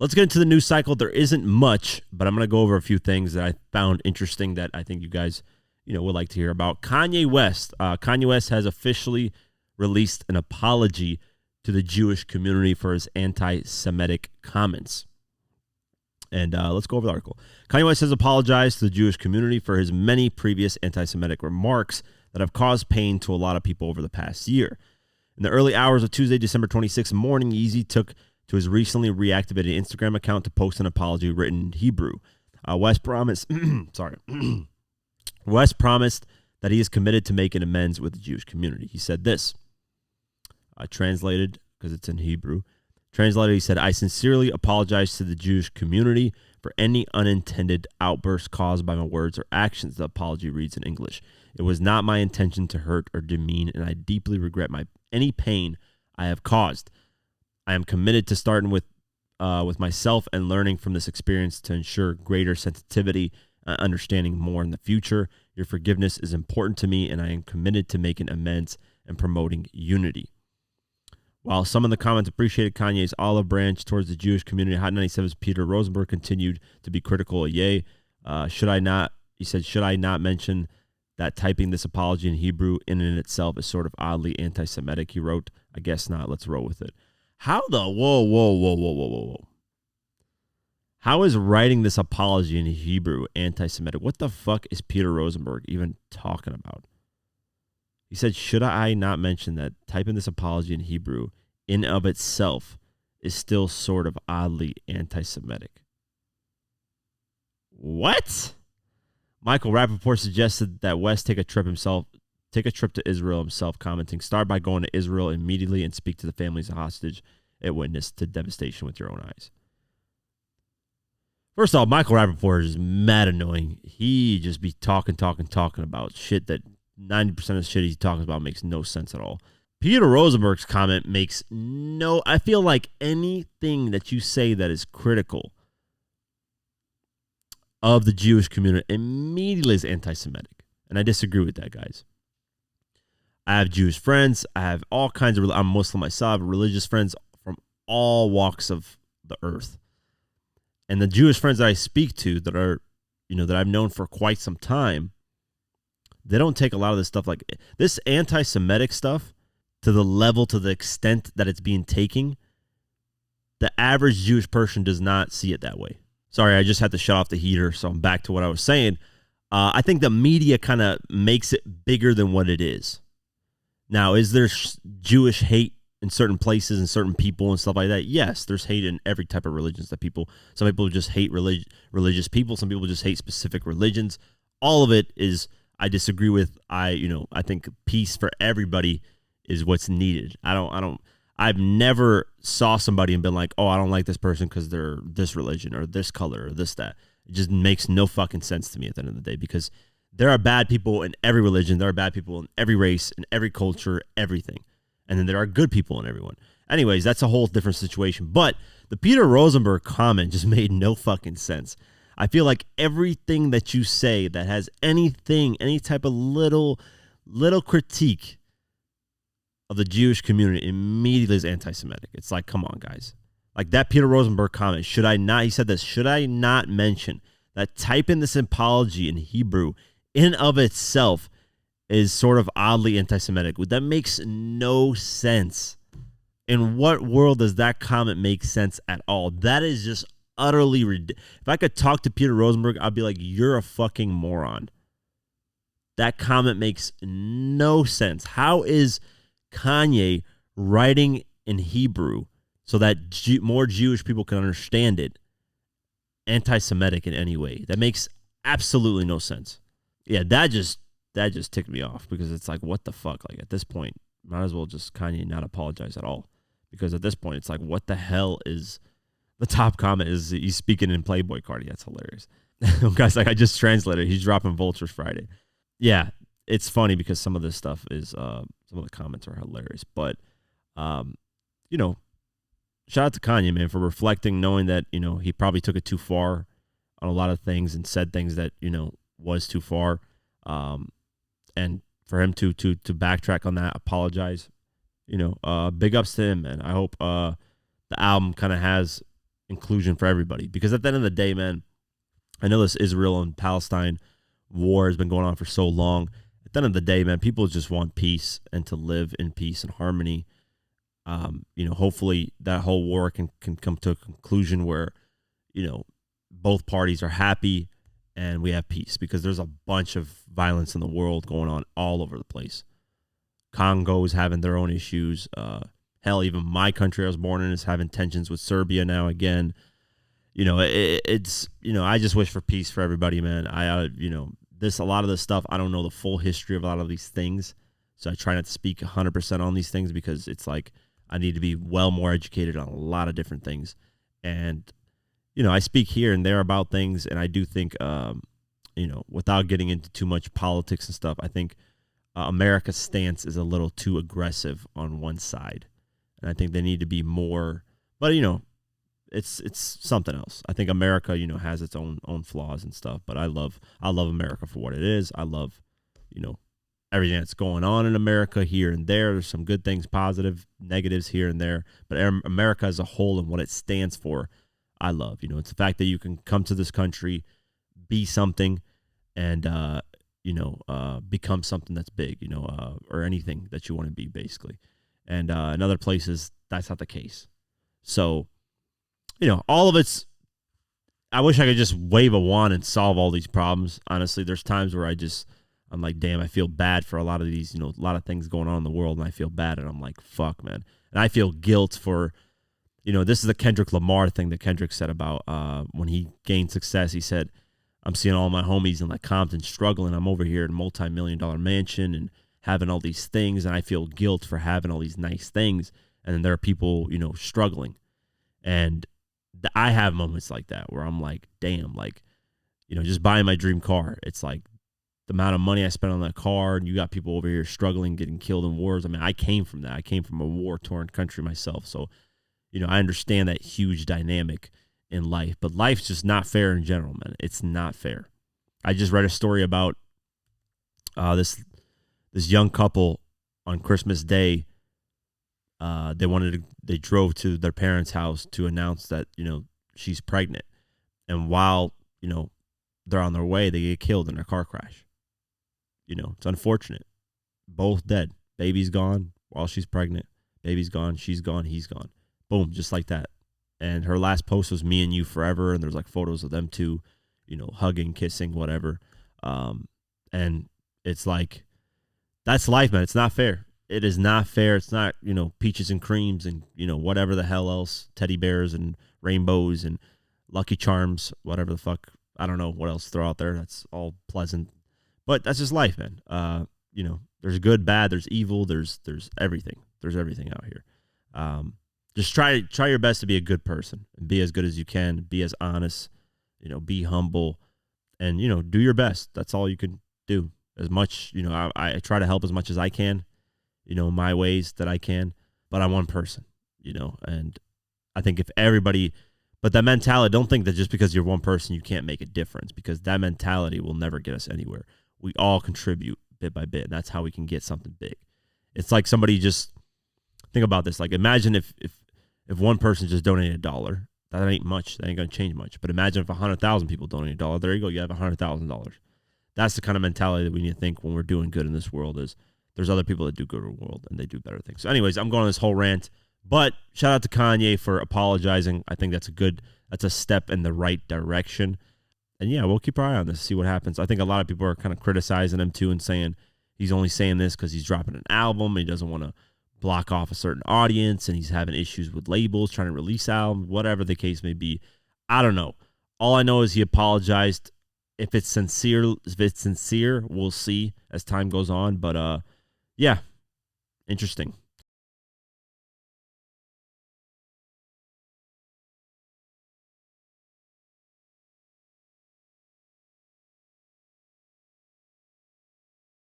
Let's get into the news cycle. There isn't much, but I'm going to go over a few things that I found interesting that I think you guys, would like to hear about. Kanye West. Kanye West has officially released an apology to the Jewish community for his anti-Semitic comments. And let's go over the article. Kanye West has apologized to the Jewish community for his many previous anti-Semitic remarks that have caused pain to a lot of people over the past year. In the early hours of Tuesday, December 26th morning, Yeezy took to his recently reactivated Instagram account to post an apology written in Hebrew. West promised, West promised that he is committed to making amends with the Jewish community. He said this, translated because it's in Hebrew. Translated, he said, "I sincerely apologize to the Jewish community for any unintended outbursts caused by my words or actions." The apology reads in English. "It was not my intention to hurt or demean, and I deeply regret any pain I have caused. I am committed to starting with myself and learning from this experience to ensure greater sensitivity and understanding more in the future. Your forgiveness is important to me, and I am committed to making amends and promoting unity." While some in the comments appreciated Kanye's olive branch towards the Jewish community, Hot 97's Peter Rosenberg continued to be critical of Ye. Should I not mention that typing this apology in Hebrew in and itself is sort of oddly anti-Semitic, he wrote. "I guess not. Let's roll with it." How the, whoa. How is writing this apology in Hebrew anti-Semitic? What the fuck is Peter Rosenberg even talking about? He said, should I not mention that typing this apology in Hebrew in of itself is still sort of oddly anti-Semitic? What? Michael Rappaport suggested that West take a trip to Israel himself, commenting, "Start by going to Israel immediately and speak to the families of hostage it witnessed to devastation with your own eyes." First off, Michael Rappaport is mad annoying. He just be talking about shit that 90% of the shit he's talking about makes no sense at all. Peter Rosenberg's comment makes I feel like anything that you say that is critical of the Jewish community immediately is anti-Semitic. And I disagree with that, guys. I have Jewish friends. I have all kinds of, I'm Muslim myself, religious friends from all walks of the earth. And the Jewish friends that I speak to that are, that I've known for quite some time, they don't take a lot of this stuff, like this anti-Semitic stuff, to the extent that it's being taken. The average Jewish person does not see it that way. Sorry, I just had to shut off the heater, so I'm back to what I was saying. I think the media kind of makes it bigger than what it is. Now, is there Jewish hate in certain places and certain people and stuff like that? Yes, there's hate in every type of religions that some people just hate religious people. Some people just hate specific religions. All of it is, I disagree with. I think peace for everybody is what's needed. I've never saw somebody and been like, "Oh, I don't like this person because they're this religion or this color or this, that." It just makes no fucking sense to me at the end of the day, because there are bad people in every religion. There are bad people in every race, in every culture, everything. And then there are good people in everyone. Anyways, that's a whole different situation. But the Peter Rosenberg comment just made no fucking sense. I feel like everything that you say that has any type of little critique of the Jewish community immediately is anti-Semitic. It's like, come on, guys. Like that Peter Rosenberg comment, he said this, should I not mention that typing this apology in Hebrew in of itself is sort of oddly anti-Semitic? That makes no sense. In what world does that comment make sense at all? That is just utterly ridiculous. If I could talk to Peter Rosenberg, I'd be like, you're a fucking moron. That comment makes no sense. How is Kanye writing in Hebrew so that more Jewish people can understand it anti-Semitic in any way? That makes absolutely no sense. Yeah, that just ticked me off, because it's like, what the fuck? Like, at this point, might as well just Kanye not apologize at all, because at this point, it's like, what the hell is the top comment? Is he's speaking in Playboy Cardi? That's hilarious. Guys, like, I just translated. He's dropping Vultures Friday. Yeah, it's funny because some of this stuff is some of the comments are hilarious, but shout out to Kanye, man, for reflecting, knowing that he probably took it too far on a lot of things and said things that was too far, and for him to backtrack on that, apologize, big ups to him, man. I hope the album kind of has inclusion for everybody. Because at the end of the day, man, I know this Israel and Palestine war has been going on for so long. At the end of the day, man, people just want peace and to live in peace and harmony. Hopefully that whole war can come to a conclusion where, both parties are happy and we have peace, because there's a bunch of violence in the world going on all over the place. Congo is having their own issues. Hell, even my country I was born in is having tensions with Serbia now again. It's I just wish for peace for everybody, man. A lot of this stuff, I don't know the full history of a lot of these things, so I try not to speak 100% on these things, because it's like I need to be well more educated on a lot of different things. And I speak here and there about things, and I do think without getting into too much politics and stuff, I think America's stance is a little too aggressive on one side, and I think they need to be more. But it's something else. I think America, has its own flaws and stuff. But I love America for what it is. I love, everything that's going on in America here and there. There's some good things, positive, negatives here and there. But America as a whole and what it stands for, I love. It's the fact that you can come to this country, be something, and become something that's big, or anything that you want to be, basically. And in other places, that's not the case. So, all of it's, I wish I could just wave a wand and solve all these problems. Honestly, there's times where I'm like, damn, I feel bad for a lot of these, a lot of things going on in the world, and I feel bad, and I'm like, fuck, man. And I feel guilt for, this is the Kendrick Lamar thing that Kendrick said about when he gained success. He said, I'm seeing all my homies in like Compton struggling. I'm over here in a multi-million-dollar mansion and having all these things, and I feel guilt for having all these nice things. And then there are people, struggling. And I have moments like that where I'm like, damn, like, just buying my dream car. It's like the amount of money I spent on that car, and you got people over here struggling, getting killed in wars. I mean, I came from that. I came from a war-torn country myself. So, I understand that huge dynamic in life, but life's just not fair in general, man. It's not fair. I just read a story about this young couple on Christmas Day. They drove to their parents' house to announce that, she's pregnant. And while, they're on their way, they get killed in a car crash. It's unfortunate. Both dead. Baby's gone while she's pregnant. Baby's gone. She's gone. He's gone. Boom. Just like that. And her last post was me and you forever. And there's like photos of them two, hugging, kissing, whatever. And it's like, that's life, man. It's not fair. It is not fair. It's not, peaches and creams and, whatever the hell else, teddy bears and rainbows and Lucky Charms, whatever the fuck. I don't know what else to throw out there. That's all pleasant. But that's just life, man. There's good, bad, there's evil, there's everything. There's everything out here. Just try your best to be a good person and be as good as you can, be as honest, be humble, and, do your best. That's all you can do. As much, I try to help as much as I can, my ways that I can, but I'm one person, and I think if everybody, but that mentality, don't think that just because you're one person, you can't make a difference, because that mentality will never get us anywhere. We all contribute bit by bit, and that's how we can get something big. It's like somebody just, think about this. Like, imagine if one person just donated $1, that ain't much. That ain't going to change much. But imagine if 100,000 people donate $1. There you go. You have $100,000. That's the kind of mentality that we need to think when we're doing good in this world, is there's other people that do good in the world and they do better things. So anyways, I'm going on this whole rant, but shout out to Kanye for apologizing. I think that's a step in the right direction. And yeah, we'll keep our eye on this, see what happens. I think a lot of people are kind of criticizing him too and saying he's only saying this because he's dropping an album and he doesn't want to block off a certain audience, and he's having issues with labels trying to release albums, whatever the case may be. I don't know. All I know is he apologized. If it's sincere, we'll see as time goes on. But yeah, interesting.